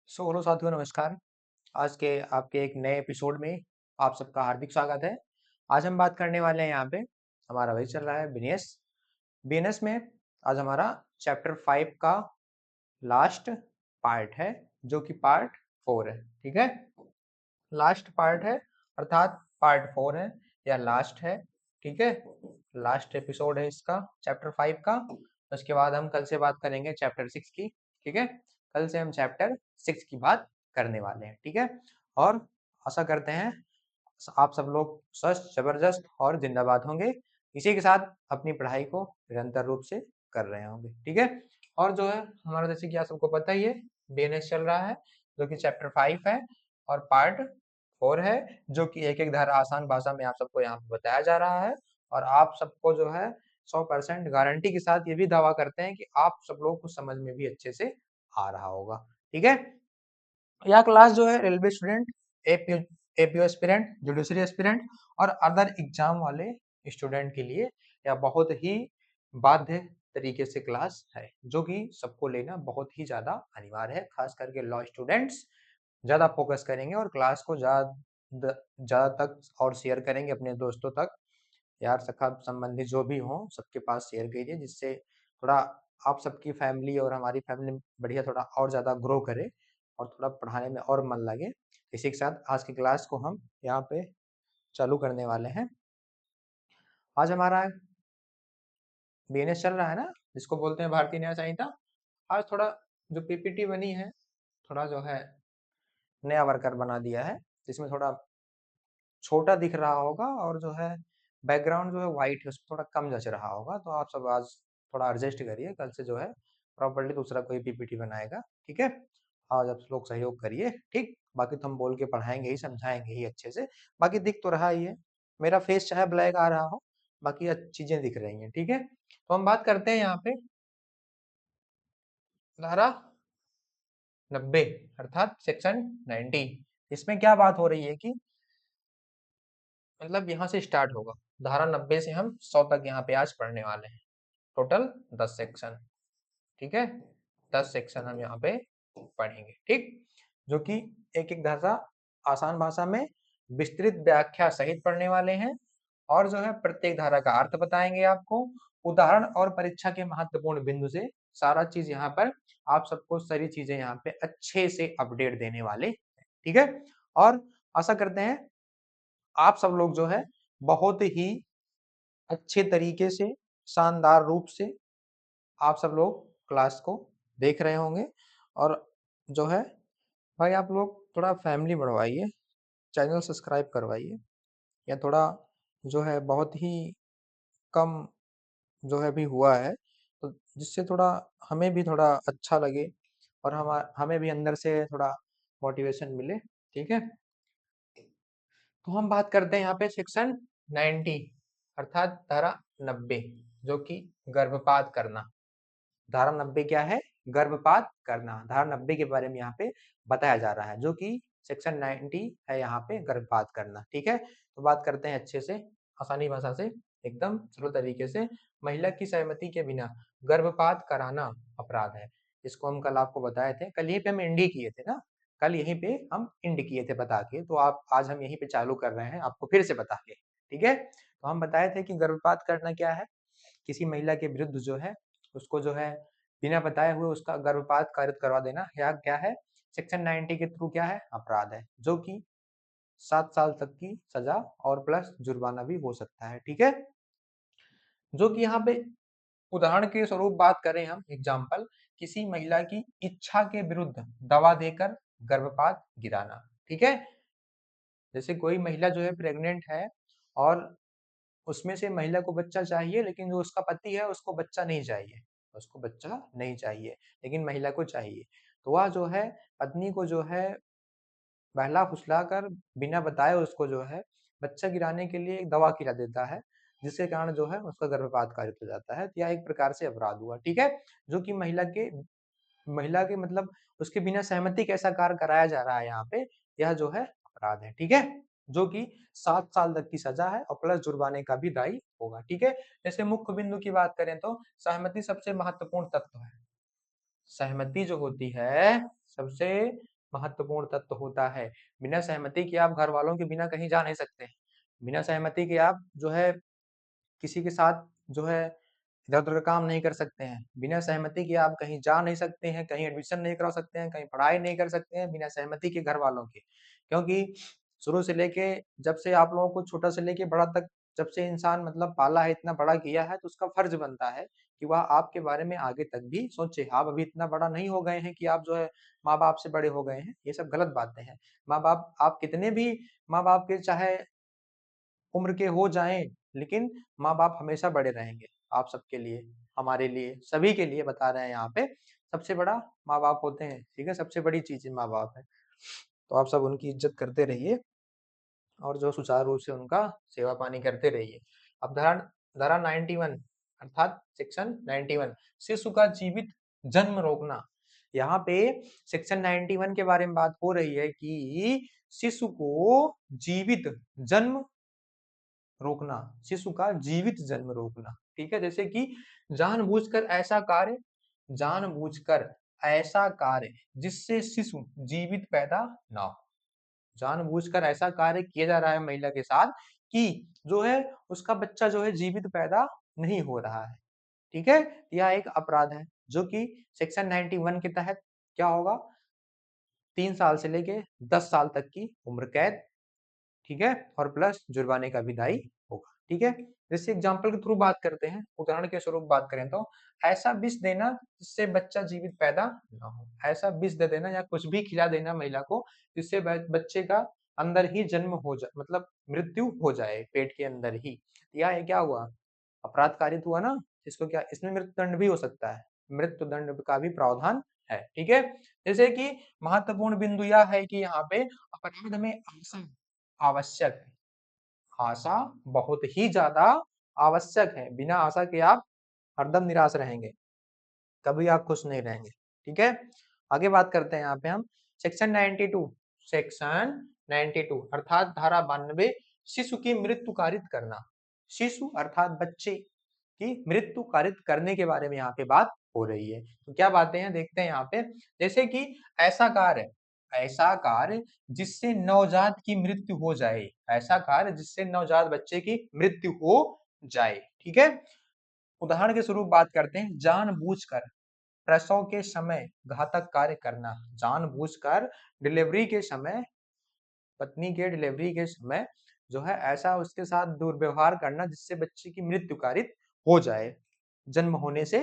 Hello साथियों, नमस्कार। आज के आपके एक नए एपिसोड में आप सबका हार्दिक स्वागत है। आज हम बात करने वाले हैं यहाँ पे हमारा वही चल रहा है बीएनएस। बीएनएस में आज हमारा चैप्टर 5 का लास्ट पार्ट है, जो कि पार्ट 4 है। ठीक है, लास्ट पार्ट है, अर्थात पार्ट 4 है या लास्ट है। ठीक है, लास्ट एपिसोड है इसका चैप्टर 5 का। उसके बाद हम कल से बात करेंगे चैप्टर 6 की। ठीक है, कल से हम चैप्टर 6 की बात करने वाले हैं। ठीक है, और आशा करते हैं आप सब लोग स्वस्थ, जबरदस्त और जिंदाबाद होंगे। इसी के साथ अपनी पढ़ाई को निरंतर रूप से कर रहे होंगे। ठीक है, और जो है हमारा, जैसे कि आप सबको पता ही है, बीएनएस चल रहा है, जो कि चैप्टर 5 है और पार्ट 4 है, जो कि एक एक धारा आसान भाषा में आप सबको यहाँ पे बताया जा रहा है। और आप सबको जो है 100% गारंटी के साथ ये भी दावा करते हैं कि आप सब लोग को समझ में भी अच्छे से आ रहा होगा। ठीक है, यह क्लास जो है railway student, APO aspirant, judiciary aspirant और अदर एग्जाम वाले स्टूडेंट के लिए यह बहुत ही बाध्य तरीके से क्लास है, जो कि सबको लेना बहुत ही ज्यादा अनिवार्य है। खास करके लॉ स्टूडेंट्स ज्यादा फोकस करेंगे और क्लास को ज्यादा तक और शेयर करेंगे अपने दोस्तों तक, यार सखा संबंधी जो भी हो सबके पास शेयर कीजिए, जिससे थोड़ा आप सबकी फैमिली और हमारी फैमिली बढ़िया थोड़ा और ज़्यादा ग्रो करे और थोड़ा पढ़ाने में और मन लगे। इसी के साथ आज की क्लास को हम यहाँ पे चालू करने वाले हैं। आज हमारा बीएनएस चल रहा है ना, जिसको बोलते हैं भारतीय न्याय संहिता। आज थोड़ा जो पीपीटी बनी है, थोड़ा जो है नया वर्कर बना दिया है, जिसमें थोड़ा छोटा दिख रहा होगा और जो है बैकग्राउंड जो है वाइट है, उसमें थोड़ा कम जच रहा होगा। तो आप सब आज थोड़ा एडजस्ट करिए, कल से जो है प्रॉपर्ली दूसरा कोई पीपीटी बनाएगा। ठीक है, आज आप लोग सहयोग करिए। ठीक, बाकी तो हम बोल के पढ़ाएंगे ही, समझाएंगे ही अच्छे से। बाकी दिख तो रहा ही है, मेरा फेस चाहे ब्लैक आ रहा हो, बाकी चीजें दिख रही हैं। ठीक है, तो हम बात करते हैं यहाँ पे धारा 90 अर्थात सेक्शन 90। इसमें क्या बात हो रही है कि मतलब यहाँ से स्टार्ट होगा, धारा 90 से हम 100 तक यहाँ पे आज पढ़ने वाले हैं। Total 10 section. ठीक है, 10 सेक्शन हम यहाँ पे पढ़ेंगे। ठीक, जो कि एक एक धारा आसान भाषा में विस्तृत व्याख्या सहित पढ़ने वाले हैं। और जो है प्रत्येक धारा का अर्थ बताएंगे आपको, उदाहरण और परीक्षा के महत्वपूर्ण बिंदु से सारा चीज यहाँ पर आप सबको सारी चीजें यहाँ पे अच्छे से अपडेट देने वाले हैं। ठीक है, और आशा करते हैं आप सब लोग जो है बहुत ही अच्छे तरीके से, शानदार रूप से आप सब लोग क्लास को देख रहे होंगे। और जो है भाई आप लोग थोड़ा फैमिली बढ़वाइए, चैनल सब्सक्राइब करवाइए, या थोड़ा जो है बहुत ही कम जो है भी हुआ है, तो जिससे थोड़ा हमें भी थोड़ा अच्छा लगे और हमें भी अंदर से थोड़ा मोटिवेशन मिले। ठीक है, तो हम बात करते हैं यहाँ पे सेक्शन 90 अर्थात धारा 90, जो कि गर्भपात करना। धारा 90 क्या है? गर्भपात करना। धारा 90 के बारे में यहाँ पे बताया जा रहा है, जो कि सेक्शन 90 है यहाँ पे, गर्भपात करना। ठीक है, तो बात करते हैं अच्छे से, आसानी भाषा से, एकदम सरल तरीके से। महिला की सहमति के बिना गर्भपात कराना अपराध है। इसको हम कल आपको बताए थे, कल यहीं पे हम इंडी किए थे ना, कल यहीं पे हम इंड किए थे बता के, तो आप आज हम यहीं पे चालू कर रहे हैं आपको फिर से बता के। ठीक है, तो हम बताए थे कि गर्भपात करना क्या है, किसी महिला के विरुद्ध जो है उसको जो है बिना बताए हुए उसका गर्भपात कारित करवा देना, या क्या है, सेक्शन 90 के थ्रू क्या है, अपराध है, जो कि 7 साल तक की सजा और प्लस जुर्माना भी हो सकता है। ठीक है, जो कि यहाँ पे उदाहरण के स्वरूप बात करें हम, एग्जाम्पल, किसी महिला की इच्छा के विरुद्ध दवा देकर गर्भपात गिराना। ठीक है, जैसे कोई महिला जो है प्रेग्नेंट है और उसमें से महिला को बच्चा चाहिए, लेकिन जो उसका पति है उसको बच्चा नहीं चाहिए, उसको बच्चा नहीं चाहिए लेकिन महिला को चाहिए, तो वह जो है पत्नी को जो है बहला फुसला कर बिना बताए उसको जो है बच्चा गिराने के लिए एक दवा खिला देता है, जिसके कारण जो है उसका गर्भपात कारित हो जाता है। तो यह एक प्रकार से अपराध हुआ। ठीक है, जो कि महिला के मतलब उसके बिना सहमति कैसा कार्य कराया जा रहा है यहाँ पे, यह जो है अपराध है। ठीक है, जो कि 7 साल तक की सजा है और प्लस जुर्माने का भी दायी होगा। ठीक है, जैसे मुख्य बिंदु की बात करें तो सहमति सबसे महत्वपूर्ण तत्व है। सहमति जो होती है सबसे महत्वपूर्ण तत्व होता है। बिना सहमति के आप घर वालों के बिना कहीं जा नहीं सकते। बिना सहमति के आप जो है किसी के साथ जो है इधर-उधर का काम नहीं कर सकते हैं। बिना सहमति के आप कहीं जा नहीं सकते हैं, कहीं एडमिशन नहीं करा सकते हैं, कहीं पढ़ाई नहीं कर सकते हैं बिना सहमति के घर वालों के। क्योंकि शुरू से लेके जब से आप लोगों को छोटा से लेके बड़ा तक जब से इंसान मतलब पाला है, इतना बड़ा किया है, तो उसका फर्ज बनता है कि वह आपके बारे में आगे तक भी सोचे। आप अभी इतना बड़ा नहीं हो गए हैं कि आप जो है माँ-बाप से बड़े हो गए हैं, ये सब गलत बातें हैं। माँ-बाप आप कितने भी माँ-बाप के चाहे उम्र के हो जाएँ, लेकिन माँ-बाप हमेशा बड़े रहेंगे, आप सबके लिए, हमारे लिए, सभी के लिए बता रहे हैं यहाँ पे। सबसे बड़ा माँ-बाप होते हैं, ठीक है? सबसे बड़ी चीज़ माँ-बाप है। तो आप सब उनकी इज़्ज़त करते रहिए और जो सुचारू रूप से उनका सेवा-पानी करते रहिए। अब धारा धारा 91 अर्थात सेक्शन 91 शिशु का जीवित जन्म रोकना। यहाँ पे सेक्शन 91 के बारे में बात हो रही है कि शिशु को जीवित जन्म रोकना, शिशु का जीवित जन्म रोकना, ठीक है? जैसे कि जानबूझकर ऐसा कार्य जानबूझकर ऐसा कार्य जिससे शिशु जीवित पैदा ना हो। जानबूझकर ऐसा कार्य किया जा रहा है महिला के साथ कि जो है उसका बच्चा जो है जीवित पैदा नहीं हो रहा है, ठीक है? यह एक अपराध है जो कि सेक्शन 91 के तहत क्या होगा 3 साल से लेके 10 साल तक की उम्र कैद, ठीक है? और प्लस जुर्माने का भी दायी होगा, ठीक है? जैसे एग्जांपल के थ्रू बात करते हैं, उदाहरण के स्वरूप बात करें तो ऐसा विष देना जिससे बच्चा जीवित पैदा ना हो। ऐसा विष दे देना या कुछ भी खिला देना महिला को जिससे बच्चे का अंदर ही जन्म हो जाए मतलब मृत्यु हो जाए पेट के अंदर ही। या ये क्या हुआ? अपराध कारित हुआ ना? इसको क्या इसमें मृत्युदंड भी हो सकता है। मृत्युदंड का भी प्रावधान है, ठीक है? जैसे कि महत्वपूर्ण बिंदु यह है कि यहाँ पे अपराध में आशा आवश्यक है। आशा बहुत ही ज़्यादा आवश्यक है। बिना आशा के आप हरदम निराश रहेंगे, कभी आप खुश नहीं रहेंगे, ठीक है? आगे बात करते हैं यहाँ पे हम सेक्शन 92 सेक्शन 92 अर्थात धारा 92 शिशु की मृत्यु कारित करना। शिशु अर्थात बच्चे की मृत्यु कारित करने के बारे में यहाँ पे बात हो रही है। तो क्या बातें हैं देखते हैं यहाँ पे जैसे कि ऐसा कार्य जिससे नवजात की मृत्यु हो जाए ऐसा कार्य जिससे नवजात बच्चे की मृत्यु हो जाए, ठीक है? उदाहरण के स्वरूप बात करते हैं जानबूझकर प्रसव के समय घातक कार्य करना। जानबूझकर डिलीवरी के समय पत्नी के डिलीवरी के समय जो है ऐसा उसके साथ दुर्व्यवहार करना जिससे बच्चे की मृत्यु कारित हो जाए जन्म होने से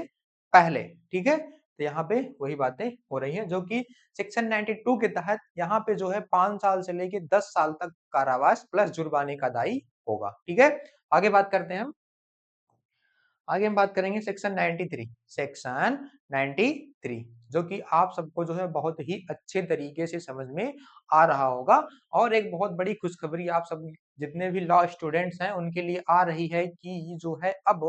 पहले, ठीक है? तो यहाँ पे वही बातें हो रही हैं जो कि सेक्शन 92 के तहत यहाँ पे जो है 5 साल से लेके 10 साल तक कारावास प्लस जुर्माने का दायी होगा, ठीक है? आगे बात करते हैं हम आगे हम बात करेंगे सेक्शन 93 जो कि आप सबको जो है बहुत ही अच्छे तरीके से समझ में आ रहा होगा और एक बहुत बड़ी खुशखबरी आप सब जितने भी लॉ स्टूडेंट्स हैं उनके लिए आ रही है कि जो है अब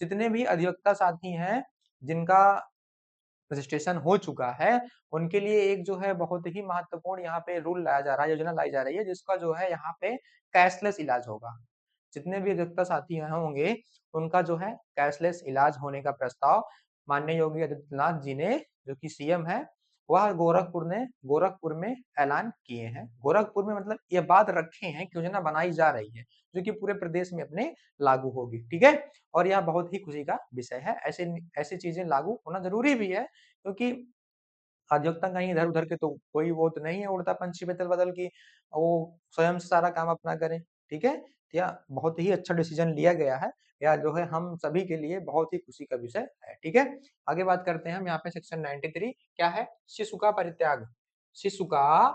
जितने भी अधिवक्ता साथी हैं जिनका रजिस्ट्रेशन हो चुका है उनके लिए एक जो है बहुत ही महत्वपूर्ण यहाँ पे रूल लाया जा रहा है योजना लाई जा रही है जिसका जो है यहाँ पे कैशलेस इलाज होगा। जितने भी अधिवक्ता साथी होंगे उनका जो है कैशलेस इलाज होने का प्रस्ताव माननीय योगी आदित्यनाथ जी ने जो कि सीएम है वह गोरखपुर में ऐलान किए हैं। गोरखपुर में मतलब ये बात रखे हैं कि योजना बनाई जा रही है जो कि पूरे प्रदेश में अपने लागू होगी, ठीक है? और यह बहुत ही खुशी का विषय है। ऐसी चीजें लागू होना जरूरी भी है क्योंकि अधिवक्ता कहीं इधर-उधर के तो कोई वो तो नहीं है उड़ता पंछी बदल-बदल की वो स्वयं से सारा काम अपना करें, ठीक है? या बहुत ही अच्छा डिसीजन लिया गया है, या जो है हम सभी के लिए बहुत ही खुशी का विषय है, ठीक है? आगे बात करते हैं हम यहाँ पे सेक्शन 93 क्या है? शिशु का परित्याग। शिशु का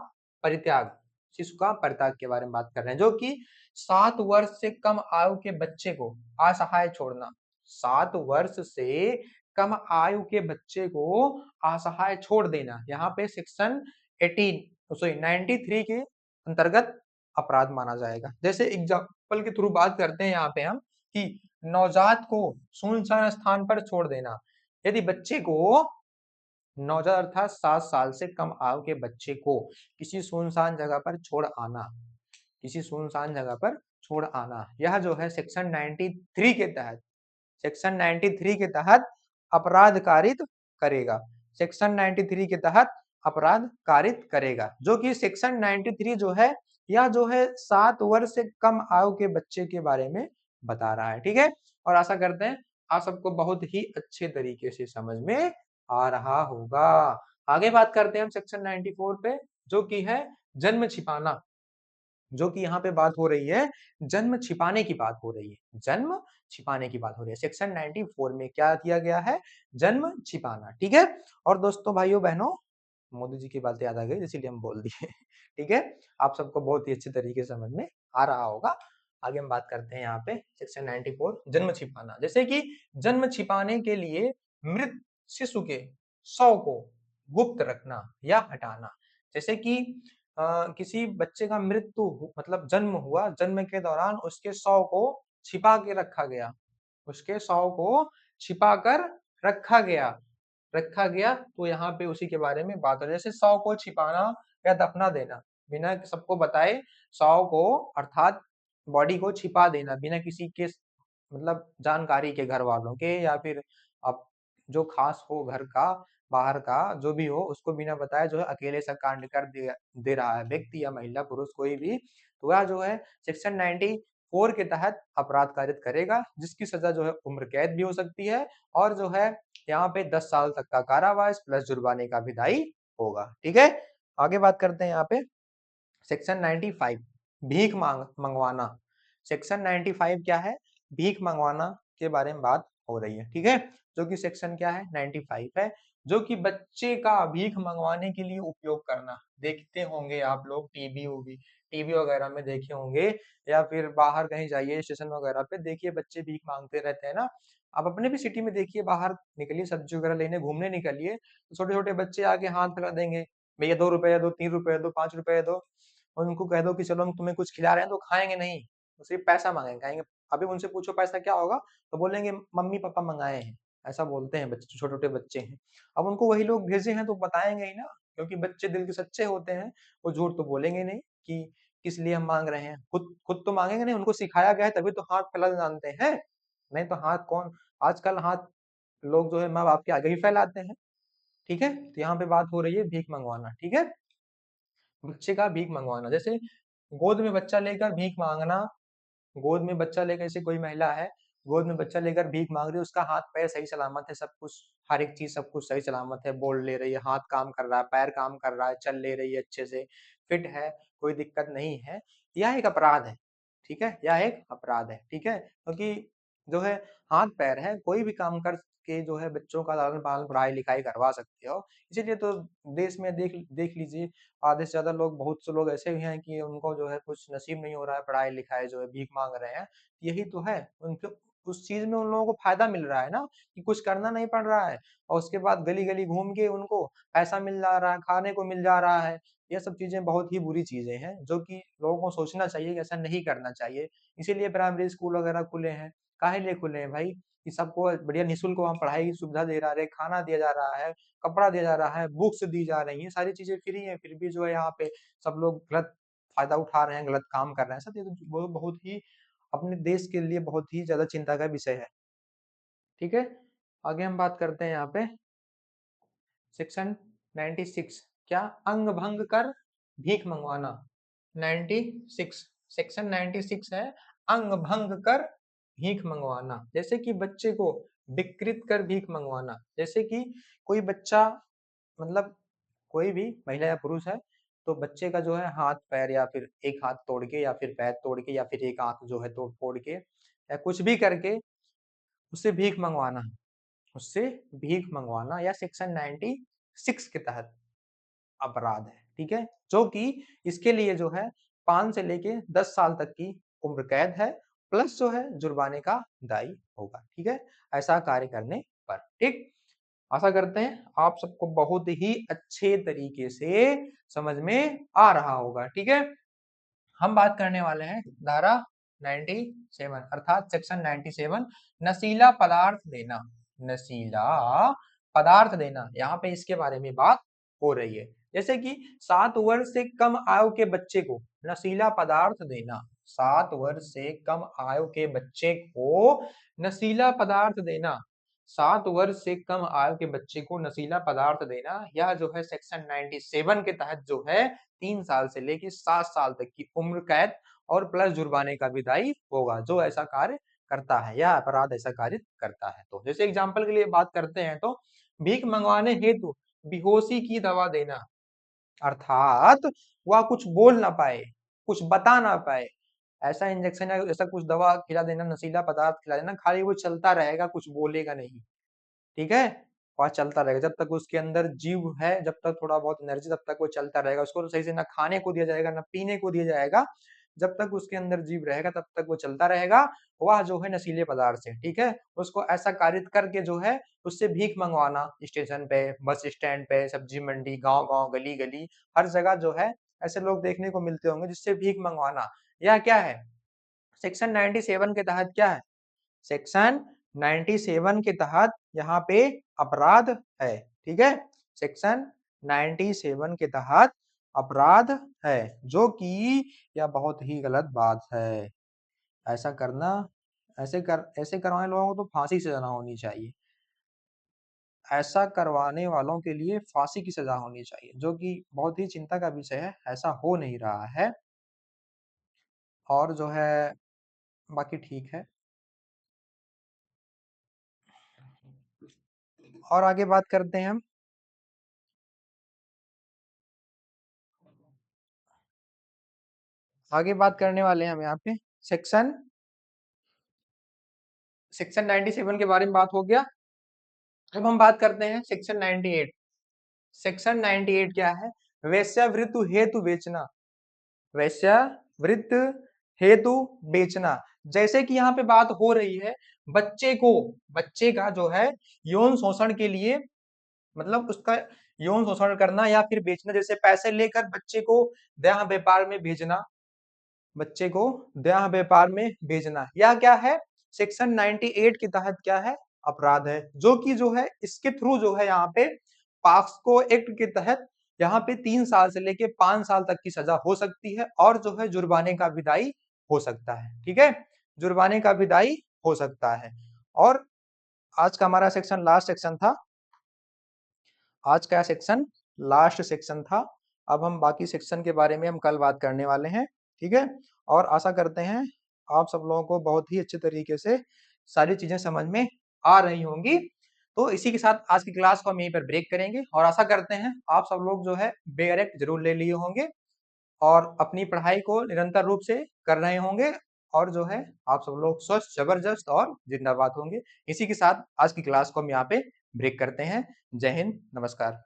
परित्याग शिशु का परित्याग के बारे में बात कर रहे हैं जो कि 7 वर्ष से कम आयु के बच्चे को असहाय छोड़ना। 7 वर्ष से कम आयु के बच्चे को असहाय छोड़ देना यहाँ पे सेक्शन 93 के अंतर्गत अपराध माना जाएगा। जैसे एग्जाम्पल के थ्रू बात करते हैं यहाँ पे हम कि नवजात को सुनसान स्थान पर छोड़ देना। यदि बच्चे को नवजात अर्थात 7 साल से कम आयु के बच्चे को किसी सुनसान जगह पर छोड़ आना किसी सुनसान जगह पर छोड़ आना यह जो है सेक्शन 93 के तहत सेक्शन 93 के तहत अपराध कारित करेगा। सेक्शन 93 के तहत अपराध कारित करेगा, जो कि सेक्शन 93 जो है यह जो है 7 वर्ष से कम आयु के बच्चे के बारे में बता रहा है। ठीक है, और आशा करते हैं आप सबको बहुत ही अच्छे तरीके से समझ में आ रहा होगा। आगे बात करते हैं हम सेक्शन 94 पे, जो कि है जन्म छिपाना। जो कि यहाँ पे बात हो रही है जन्म छिपाने की बात हो रही है, जन्म छिपाने की बात हो रही है। सेक्शन 94 में क्या किया गया है, जन्म छिपाना। ठीक है, और दोस्तों भाइयों बहनों मोदी जी की बातें याद आ गई इसीलिए हम बोल दिए। ठीक है, आप सबको बहुत ही अच्छे तरीके से समझ में आ रहा होगा। आगे हम बात करते हैं यहाँ पे सेक्शन 94 जन्म छिपाना। जैसे कि जन्म छिपाने के लिए मृत शिशु के शव को गुप्त रखना या हटाना। जैसे कि किसी बच्चे का मृत्यु मतलब जन्म हुआ, जन्म के दौरान उसके शव को छिपा के रखा गया, उसके शव को छिपा कर रखा गया, तो यहाँ पे उसी के बारे में बात हो रही है। जैसे शव को छिपाना या दफना देना, बिना सबको बताए शव को अर्थात बॉडी को छिपा देना बिना किसी के मतलब जानकारी के, घर वालों के या फिर अब जो खास हो घर का बाहर का जो भी हो, उसको बिना बताए जो है अकेले से कांड कर दे रहा है व्यक्ति या महिला पुरुष कोई भी, तो वह जो है सेक्शन 94 के तहत अपराध कारित करेगा, जिसकी सजा जो है उम्र कैद भी हो सकती है और जो है यहाँ पे 10 साल तक का कारावास प्लस जुर्माने का भी दायी होगा। ठीक है, आगे बात करते हैं यहाँ पे सेक्शन 95 भीख मंगवाना। सेक्शन 95 क्या है, भीख मंगवाना के बारे में बात हो रही है। ठीक है, जो कि सेक्शन क्या है 95 है, जो कि बच्चे का भीख मंगवाने के लिए उपयोग करना। देखते होंगे आप लोग टीवी वगैरह में देखे होंगे या फिर बाहर कहीं जाइए स्टेशन वगैरह पे देखिए बच्चे भीख मांगते रहते हैं ना। आप अपने भी सिटी में देखिए, बाहर निकलिए सब्जी वगैरह लेने घूमने निकलिए तो छोटे छोटे बच्चे आके हाथ फैला देंगे, भैया 2 रुपए दो, 3 रुपए दो, 5 रुपए दो, और उनको कह दो कि चलो हम तुम्हें कुछ खिला रहे हैं, तो खाएंगे नहीं, तो सिर्फ पैसा मांगेंगे, कहेंगे अभी उनसे पूछो पैसा क्या होगा, तो बोलेंगे मम्मी पापा मंगाए हैं, ऐसा बोलते हैं बच्चे, छोटे छोटे बच्चे हैं। अब उनको वही लोग भेजे हैं तो बताएंगे ही ना, क्योंकि बच्चे दिल के सच्चे होते हैं, वो झूठ तो बोलेंगे नहीं कि किस लिए हम मांग रहे हैं, खुद खुद तो मांगेंगे नहीं, उनको सिखाया गया है तभी तो हाथ फैला जानते हैं, नहीं तो हाथ कौन, आजकल हाथ लोग जो है माँ बाप के आगे ही फैलाते हैं। ठीक है, तो यहाँ पे बात हो रही है भीख मंगवाना। ठीक है, बच्चे का भीख मंगवाना, जैसे गोद में बच्चा लेकर भीख मांगना, गोद में बच्चा लेकर, जैसे कोई महिला है गोद में बच्चा लेकर भीख मांग रही है, उसका हाथ पैर सही सलामत है, सब कुछ हर एक चीज सब कुछ सही सलामत है, बोल ले रही है, हाथ काम कर रहा है, पैर काम कर रहा है, चल ले रही है अच्छे से, फिट है, कोई दिक्कत नहीं है, यह एक अपराध है। ठीक है, यह एक अपराध है। ठीक है, क्योंकि जो है हाथ पैर है, कोई भी काम कर के जो है बच्चों का लालन पालन पढ़ाई लिखाई करवा सकते हो। इसीलिए तो देश में देख देख लीजिए आधे से ज्यादा लोग, बहुत से लोग ऐसे भी हैं कि उनको जो है कुछ नसीब नहीं हो रहा है, पढ़ाई लिखाई जो है भीख मांग रहे हैं, यही तो है उनके, उस चीज में उन लोगों को फायदा मिल रहा है ना, कि कुछ करना नहीं पड़ रहा है और उसके बाद गली गली घूम के उनको पैसा मिल जा रहा है, खाने को मिल जा रहा है। ये सब चीजें बहुत ही बुरी चीजें हैं, जो कि लोगों को सोचना चाहिए कि ऐसा नहीं करना चाहिए। इसीलिए प्राइमरी स्कूल वगैरह खुले हैं, काहे लिए खुले हैं भाई, कि सबको बढ़िया निःशुल्क वहाँ पढ़ाई की सुविधा दे रहा है, खाना दिया जा रहा है, कपड़ा दिया जा रहा है, बुक्स दी जा रही हैं, सारी चीजें फ्री हैं, फिर भी जो है यहाँ पे सब लोग गलत फायदा उठा रहे हैं, गलत काम कर रहे हैं। सब ये तो बहुत ही अपने देश के लिए बहुत ही ज्यादा चिंता का विषय है। ठीक है, आगे हम बात करते हैं यहाँ पे सेक्शन 96 क्या, अंग भंग कर भीख मंगवाना। 96 सेक्शन 96 है अंग भंग कर भीख मंगवाना। जैसे कि बच्चे को विकृत कर भीख मंगवाना, जैसे कि कोई बच्चा मतलब कोई भी महिला या पुरुष है, तो बच्चे का जो है हाथ पैर या फिर एक हाथ तोड़ के या फिर पैर तोड़ के या फिर एक आंख जो है तोड़ फोड़ के या कुछ भी करके उससे भीख मंगवाना, उससे भीख मंगवाना या सेक्शन 96 के तहत अपराध है। ठीक है, जो कि इसके लिए जो है 5 से लेके 10 साल तक की उम्र कैद है, प्लस जो है जुर्माने का दायी होगा। ठीक है, ऐसा कार्य करने पर। ठीक, आशा करते हैं आप सबको बहुत ही अच्छे तरीके से समझ में आ रहा होगा। ठीक है, हम बात करने वाले हैं धारा 97 अर्थात सेक्शन 97 नशीला पदार्थ देना। नशीला पदार्थ देना, यहाँ पे इसके बारे में बात हो रही है। जैसे कि 7 वर्ष से कम आयु के बच्चे को नशीला पदार्थ देना, 7 वर्ष से कम आयु के बच्चे को नशीला पदार्थ देना, 7 वर्ष से कम आयु के बच्चे को नशीला पदार्थ देना, यह जो है सेक्शन 97 के तहत जो है 3 साल से लेकर 7 साल तक की उम्र कैद और प्लस जुर्माने का भी दायी होगा जो ऐसा कार्य करता है या अपराध ऐसा कार्य करता है। तो जैसे एग्जाम्पल के लिए बात करते हैं तो भीख मंगवाने हेतु बेहोशी की दवा देना, अर्थात वह कुछ बोल ना पाए, कुछ बता ना पाए, ऐसा इंजेक्शन या ऐसा कुछ दवा खिला देना, नशीला पदार्थ खिला देना, खाली वो चलता रहेगा, कुछ बोलेगा नहीं, ठीक है। वह चलता रहेगा जब तक उसके अंदर जीव है, जब तक थोड़ा बहुत एनर्जी, तब तक वो चलता रहेगा। उसको तो सही से ना खाने को दिया जाएगा ना पीने को दिया जाएगा, जब तक उसके अंदर जीव रहेगा तब तक वो चलता रहेगा। वह जो है नशीले पदार्थ से, ठीक है, उसको ऐसा कार्य करके जो है उससे भीख मंगवाना, स्टेशन पे, बस स्टैंड पे, सब्जी मंडी, गांव गांव, गली गली, हर जगह जो है ऐसे लोग देखने को मिलते होंगे जिससे भीख मंगवाना। यह क्या है, सेक्शन 97 के तहत क्या है, सेक्शन 97 के तहत यहाँ पे अपराध है, ठीक है। सेक्शन 97 के तहत अपराध है, जो कि यह बहुत ही गलत बात है। ऐसा करना, ऐसे करवाने लोगों को तो फांसी की सजा होनी चाहिए। ऐसा करवाने वालों के लिए फांसी की सजा होनी चाहिए, जो कि बहुत ही चिंता का विषय है। ऐसा हो नहीं रहा है और जो है बाकी ठीक है। और आगे बात करते हैं हम, आगे बात करने वाले हैं हम यहाँ पे सेक्शन 97 के बारे में बात हो गया। अब हम बात करते हैं सेक्शन 98। सेक्शन 98 क्या है, वेश्यावृत्ति हेतु बेचना, वेश्यावृत्ति हेतु बेचना। जैसे कि यहाँ पे बात हो रही है बच्चे को, बच्चे का जो है यौन शोषण के लिए, मतलब उसका यौन शोषण करना या फिर बेचना, जैसे पैसे लेकर बच्चे को देह व्यापार में भेजना, बच्चे को देह व्यापार में भेजना, यह क्या है, सेक्शन 98 के तहत क्या है, अपराध है, जो कि जो है इसके थ्रू जो है यहाँ पे पॉक्सो एक्ट के तहत यहाँ पे 3 साल से लेके 5 साल तक की सजा हो सकती है और जो है जुर्माने का विदाई हो सकता है, ठीक है, जुर्माने का विदाई हो सकता है। और आज का हमारा सेक्शन लास्ट सेक्शन था, आज का सेक्शन लास्ट सेक्शन था। अब हम बाकी सेक्शन के बारे में हम कल बात करने वाले हैं, ठीक है। और आशा करते हैं आप सब लोगों को बहुत ही अच्छे तरीके से सारी चीजें समझ में आ रही होंगी। तो इसी के साथ आज की क्लास को हम यहीं पर ब्रेक करेंगे और आशा करते हैं आप सब लोग जो है बेअरेक्ट जरूर ले लिए होंगे और अपनी पढ़ाई को निरंतर रूप से कर रहे होंगे और जो है आप सब लोग स्वस्थ, जबरदस्त और जिंदाबाद होंगे। इसी के साथ आज की क्लास को हम यहाँ पे ब्रेक करते हैं। जय हिंद, नमस्कार।